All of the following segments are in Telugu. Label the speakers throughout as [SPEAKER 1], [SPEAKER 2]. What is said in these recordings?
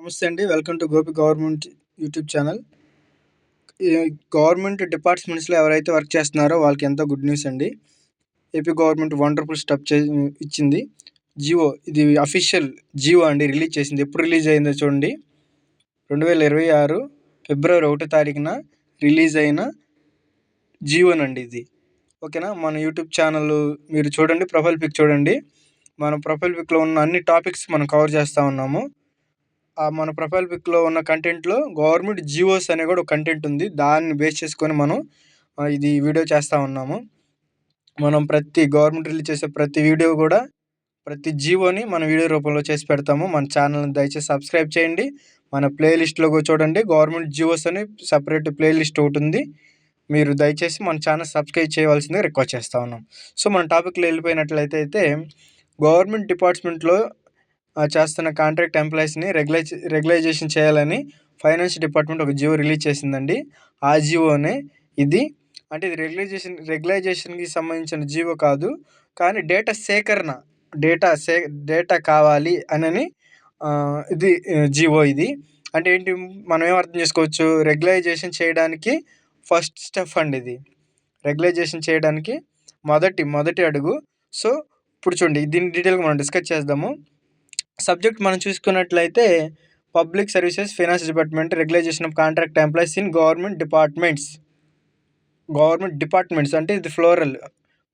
[SPEAKER 1] నమస్తే అండి. Welcome to Gopi government YouTube channel. ఈ గవర్నమెంట్ డిపార్ట్మెంట్స్‌లో ఎవరైతే వర్క్ చేస్తున్నారో వాళ్ళకి ఎంతో గుడ్ న్యూస్ అండి. ఏపీ గవర్నమెంట్ వండర్‌ఫుల్ స్టెప్ ఇచ్చింది. ఇది అఫీషియల్ జియో అండి రిలీజ్ చేసింది. ఎప్పుడు రిలీజ్ అయిందో చూడండి. 2026 ఫిబ్రవరి 1 తారీఖున రిలీజ్ అయిన జియోనండి ఇది. ఓకేనా. మన యూట్యూబ్ ఛానల్ మీరు చూడండి, ప్రొఫైల్ పిక్ చూడండి. మన ప్రొఫైల్ పిక్‌లో ఉన్న అన్ని టాపిక్స్ మనం కవర్ చేస్తూ ఉన్నాము. మన ప్రొఫైల్ పిక్‌లో ఉన్న కంటెంట్‌లో గవర్నమెంట్ జియోస్ అనే కూడా ఒక కంటెంట్ ఉంది. దాన్ని బేస్ చేసుకొని మనం ఇది వీడియో చేస్తూ ఉన్నాము. మనం ప్రతి గవర్నమెంట్ రిలీజ్ చేసే ప్రతి వీడియో కూడా ప్రతి జియోని మన వీడియో రూపంలో చేసి పెడతాము. మన ఛానల్‌ని దయచేసి సబ్స్క్రైబ్ చేయండి. మన ప్లేలిస్ట్‌లో చూడండి, గవర్నమెంట్ జియోస్ అని సెపరేట్ ప్లేలిస్ట్ ఒకటి ఉంది. మీరు దయచేసి మన ఛానల్ సబ్స్క్రైబ్ చేయవలసిందిగా రిక్వెస్ట్ చేస్తూ ఉన్నాం. సో మన టాపిక్‌లో వెళ్ళిపోయినట్లయితే గవర్నమెంట్ డిపార్ట్మెంట్‌లో చేస్తున్న కాంట్రాక్ట్ ఎంప్లాయీస్‌ని రెగ్యులైజేషన్ చేయాలని ఫైనాన్స్ డిపార్ట్మెంట్ ఒక జియో రిలీజ్ చేసిందండి. ఆ జియోనే ఇది. అంటే ఇది రెగ్యులైజేషన్‌కి సంబంధించిన జియో కాదు, కానీ డేటా కావాలి అనని ఇది జియో ఇది. అంటే ఏంటి, మనం ఏం అర్థం చేసుకోవచ్చు, రెగ్యులైజేషన్ చేయడానికి ఫస్ట్ స్టెప్ అండి ఇది. రెగ్యులైజేషన్ చేయడానికి మొదటి అడుగు. సో ఇప్పుడు చూడండి, దీన్ని డీటెయిల్గా మనం డిస్కస్ చేద్దాము. సబ్జెక్ట్ మనం చూసుకున్నట్లయితే public services finance department regularisation of contract employees in government departments అంటే ఇది floral.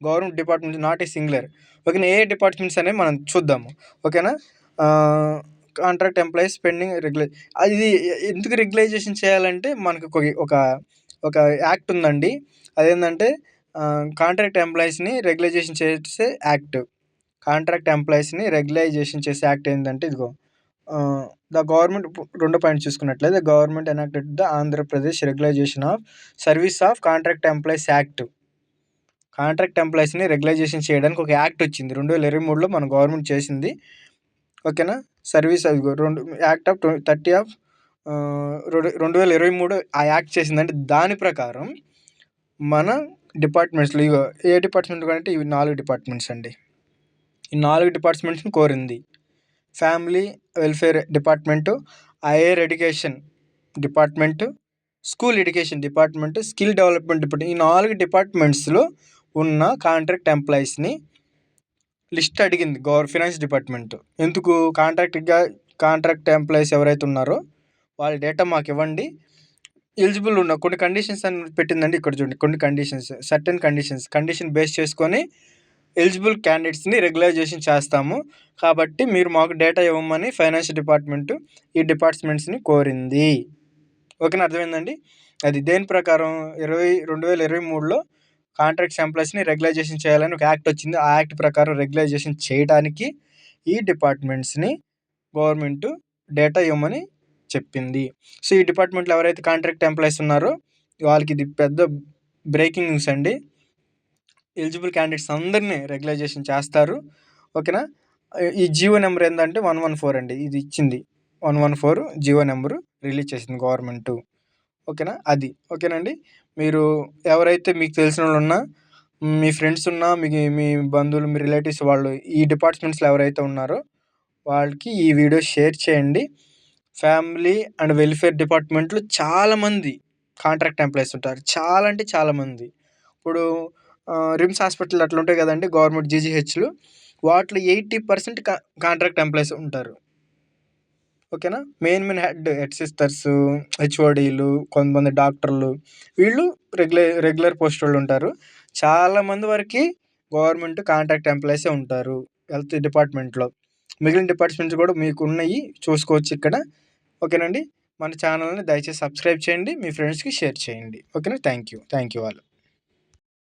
[SPEAKER 1] Government departments not a singular. ఓకేనా. ఏ డిపార్ట్మెంట్స్ అనేవి మనం చూద్దాము. ఓకేనా. కాంట్రాక్ట్ ఎంప్లాయీస్ పెండింగ్ ఇది ఎందుకు రెగ్యులైజేషన్ చేయాలంటే మనకు ఒక యాక్ట్ ఉందండి. అదేంటంటే కాంట్రాక్ట్ ఎంప్లాయీస్ని రెగ్యులైజేషన్ చేసే యాక్ట్. కాంట్రాక్ట్ ఎంప్లాయీస్ని రెగ్యులైజేషన్ చేసే యాక్ట్ ఏంటంటే ఇదిగో ద గవర్నమెంట్. రెండో పాయింట్ చూసుకున్నట్లయితే government enacted the Andhra Pradesh regularisation of service of contract employees act. Contract ఎంప్లాయీస్ని రెగ్యులైజేషన్ చేయడానికి ఒక యాక్ట్ వచ్చింది 2023లో మన గవర్నమెంట్ చేసింది. ఓకేనా. సర్వీస్ అదిగో యాక్ట్ ఆఫ్ 30 ఆఫ్ 2023 ఆ యాక్ట్ చేసిందంటే దాని ప్రకారం మన డిపార్ట్మెంట్స్లో ఇగో ఏ డిపార్ట్మెంట్ అంటే ఇవి 4 డిపార్ట్మెంట్స్ అండి. ఈ 4 డిపార్ట్మెంట్స్ని కోరింది. Family welfare department, higher education department, school education department, skill development department. ఈ 4 డిపార్ట్మెంట్స్లో ఉన్న కాంట్రాక్ట్ ఎంప్లాయీస్ని లిస్ట్ అడిగింది ఫైనాన్స్ డిపార్ట్మెంట్. ఎందుకు? కాంట్రాక్ట్ ఎంప్లాయీస్ ఎవరైతే ఉన్నారో వాళ్ళ డేటా మాకు ఇవ్వండి. ఎలిజిబుల్ ఉన్న కొన్ని కండిషన్స్ అని పెట్టిందండి. ఇక్కడ చూడండి, కొన్ని కండిషన్స్, సర్టెన్ కండిషన్ బేస్ చేసుకొని ఎలిజిబుల్ క్యాండిడేట్స్ని రెగ్యులైజేషన్ చేస్తాము. కాబట్టి మీరు మాకు డేటా ఇవ్వమని ఫైనాన్స్ డిపార్ట్మెంట్ ఈ డిపార్ట్మెంట్స్ని కోరింది. ఓకేనా, అర్థమైందండి. అది దేని ప్రకారం 2023లో కాంట్రాక్ట్స్ ఎంప్లాయీస్ని రెగ్యులైజేషన్ చేయాలని ఒక యాక్ట్ వచ్చింది. ఆ యాక్ట్ ప్రకారం రెగ్యులైజేషన్ చేయడానికి ఈ డిపార్ట్మెంట్స్ని గవర్నమెంట్ డేటా ఇవ్వమని చెప్పింది. సో ఈ డిపార్ట్మెంట్లో ఎవరైతే కాంట్రాక్ట్ ఎంప్లాయీస్ ఉన్నారో వాళ్ళకి ఇది పెద్ద బ్రేకింగ్ న్యూస్ అండి. ఎలిజిబుల్ క్యాండిడేట్స్ అందరినీ రెగ్యులైజేషన్ చేస్తారు. ఓకేనా. ఈ జియో నెంబర్ ఏంటంటే 114 అండి. ఇది ఇచ్చింది 114 జియో నెంబరు రిలీజ్ చేసింది గవర్నమెంటు. ఓకేనా. అది ఓకేనండి. మీరు ఎవరైతే మీకు తెలిసిన వాళ్ళు ఉన్నా, మీ ఫ్రెండ్స్ ఉన్నా, మీ బంధువులు, మీ రిలేటివ్స్ వాళ్ళు ఈ డిపార్ట్మెంట్స్లో ఎవరైతే ఉన్నారో వాళ్ళకి ఈ వీడియో షేర్ చేయండి. ఫ్యామిలీ అండ్ వెల్ఫేర్ డిపార్ట్మెంట్లో చాలామంది కాంట్రాక్ట్ ఎంప్లాయీస్ ఉంటారు. చాలా అంటే చాలామంది. ఇప్పుడు రిమ్స్ హాస్పిటల్ అట్లా ఉంటాయి కదండి, గవర్నమెంట్ జీజీహెచ్లు. వాటిలో 80% కాంట్రాక్ట్ ఎంప్లాయీస్ ఉంటారు. ఓకేనా. మెయిన్ హెడ్ సిస్టర్స్, హెచ్ఓడీలు, కొంతమంది డాక్టర్లు, వీళ్ళు రెగ్యులర్ పోస్ట్ వాళ్ళు ఉంటారు. చాలామంది వరకు గవర్నమెంట్ కాంట్రాక్ట్ ఎంప్లాయీసే ఉంటారు హెల్త్ డిపార్ట్మెంట్లో. మిగిలిన డిపార్ట్మెంట్స్ కూడా మీకు ఉన్నాయి, చూసుకోవచ్చు ఇక్కడ. ఓకేనండి. మన ఛానల్ని దయచేసి సబ్స్క్రైబ్ చేయండి, మీ ఫ్రెండ్స్కి షేర్ చేయండి. ఓకేనా. Thank you all.